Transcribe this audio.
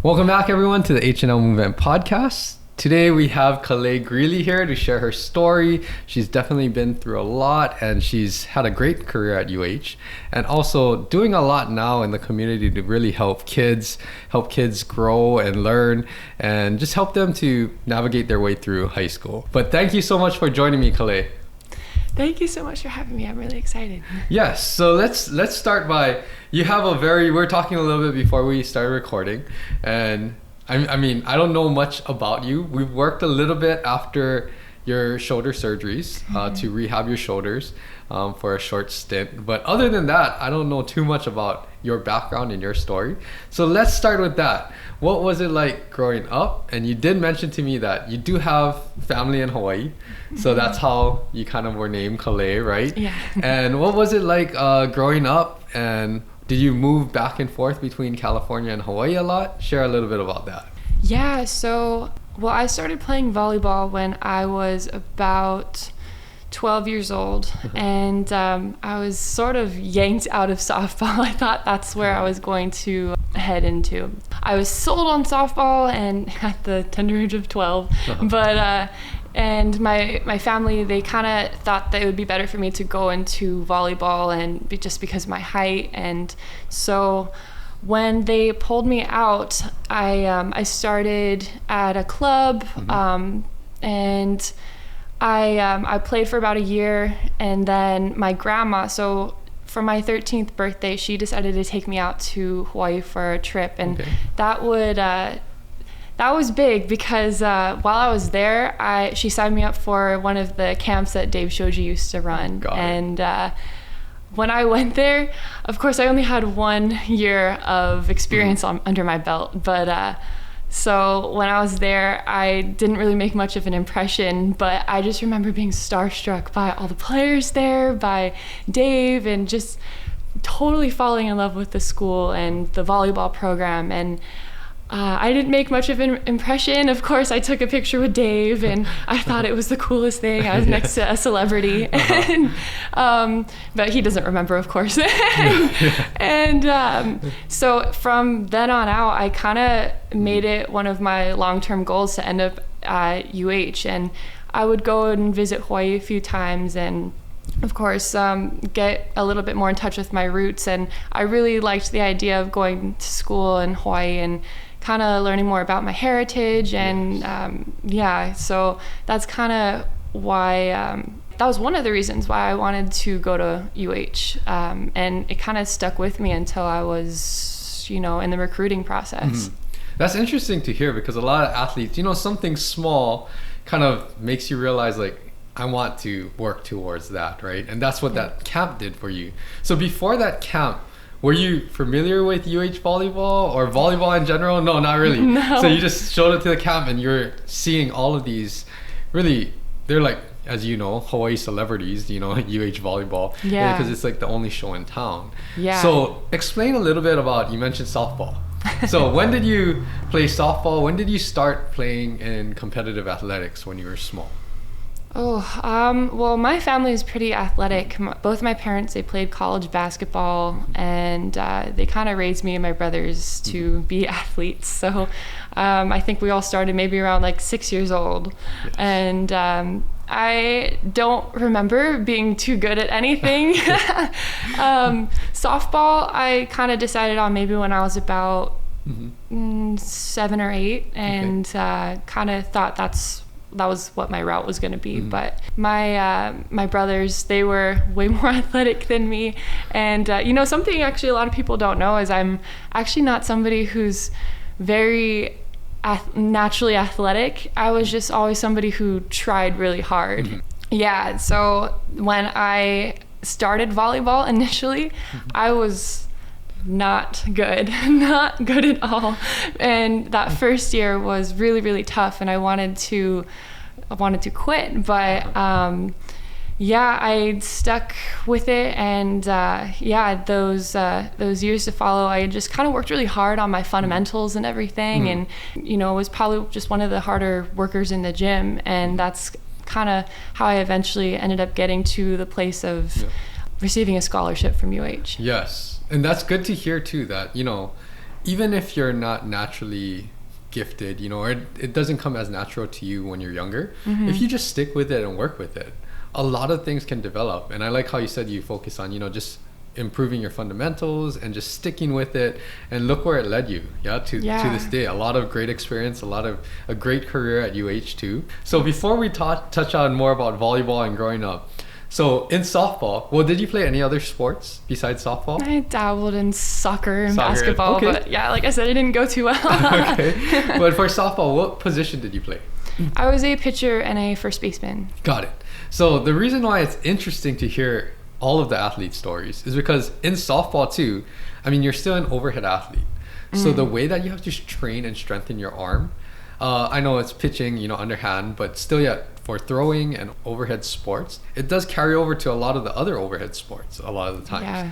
Welcome back, everyone, to the HNL Movement podcast. Today we have Kalei Greeley here to share her story. She's definitely been through a lot, and she's had a great career at UH, and also doing a lot now in the community to really help kids grow and learn, and just help them to navigate their way through high school. But thank you so much for joining me, Kalei. Thank you so much for having me. I'm really excited. Yes, so let's start by, you have we're talking a little bit before we started recording, and I mean, I don't know much about you. We've worked a little bit after your shoulder surgeries to rehab your shoulders for a short stint. But other than that, I don't know too much about your background and your story. So let's start with that. What was it like growing up? And you did mention to me that you do have family in Hawaii. So that's how you kind of were named Kalei, right? Yeah. And what was it like growing up, and did you move back and forth between California and Hawaii a lot? Share a little bit about that. Yeah, I started playing volleyball when I was about 12 years old, and I was sort of yanked out of softball. I thought that's where I was going to head into. I was sold on softball and at the tender age of 12, but and my family, they kind of thought that it would be better for me to go into volleyball, and just because of my height. And so when they pulled me out, I started at a club, and I played for about a year, and then my grandma, so for my 13th birthday, she decided to take me out to Hawaii for a trip, and that was big because while I was there, she signed me up for one of the camps that Dave Shoji used to run. When I went there, of course, I only had 1 year of experience under my belt, but so when I was there, I didn't really make much of an impression, but I just remember being starstruck by all the players there, by Dave, and just totally falling in love with the school and the volleyball program. And I didn't make much of an impression. Of course, I took a picture with Dave, and I thought it was the coolest thing. I was next to a celebrity, but he doesn't remember, of course. So from then on out, I kind of made it one of my long-term goals to end up at UH, and I would go and visit Hawaii a few times, and of course, get a little bit more in touch with my roots. And I really liked the idea of going to school in Hawaii and kind of learning more about my heritage. And so that's kind of why, that was one of the reasons why I wanted to go to UH. And it kind of stuck with me until I was, in the recruiting process. That's interesting to hear, because a lot of athletes, something small kind of makes you realize, like, I want to work towards that, right? And that's what that camp did for you. So before that camp, were you familiar with UH volleyball or volleyball in general? No, not really. No. So you just showed up to the camp and you're seeing all of these, really, they're like, as you know, Hawaii celebrities, UH volleyball. Yeah. Because it's like the only show in town. Yeah. So explain a little bit about, you mentioned softball. So when did you play softball? When did you start playing in competitive athletics when you were small? Well, my family is pretty athletic. Both my parents, they played college basketball, and they kind of raised me and my brothers to be athletes. So I think we all started maybe around like 6 years old. Yes. And I don't remember being too good at anything. Softball, I kind of decided on maybe when I was about 7 or 8, and kind of thought that was what my route was going to be. But my brothers, they were way more athletic than me. And, something actually a lot of people don't know is I'm actually not somebody who's very naturally athletic. I was just always somebody who tried really hard. Yeah, so when I started volleyball initially, I was not good at all. And that first year was really, really tough, and I wanted to quit, but I stuck with it. And those years to follow, I just kind of worked really hard on my fundamentals and everything, and was probably just one of the harder workers in the gym, and that's kind of how I eventually ended up getting to the place of receiving a scholarship from UH. Yes. And that's good to hear too, that even if you're not naturally gifted, you know, or it doesn't come as natural to you when you're younger, if you just stick with it and work with it, a lot of things can develop. And I like how you said you focus on, you know, just improving your fundamentals and just sticking with it, and look where it led you to this day. A lot of great experience, a great career at UH too. So before we touch on more about volleyball and growing up, so in softball, well, did you play any other sports besides softball? I dabbled in soccer and basketball, okay. but yeah, like I said, it didn't go too well. Okay, but for softball, what position did you play? I was a pitcher and a first baseman. Got it. So the reason why it's interesting to hear all of the athlete stories is because in softball too, I mean, you're still an overhead athlete. So the way that you have to train and strengthen your arm, I know it's pitching, you know, underhand, but still yet for throwing and overhead sports, it does carry over to a lot of the other overhead sports a lot of the times. Yeah.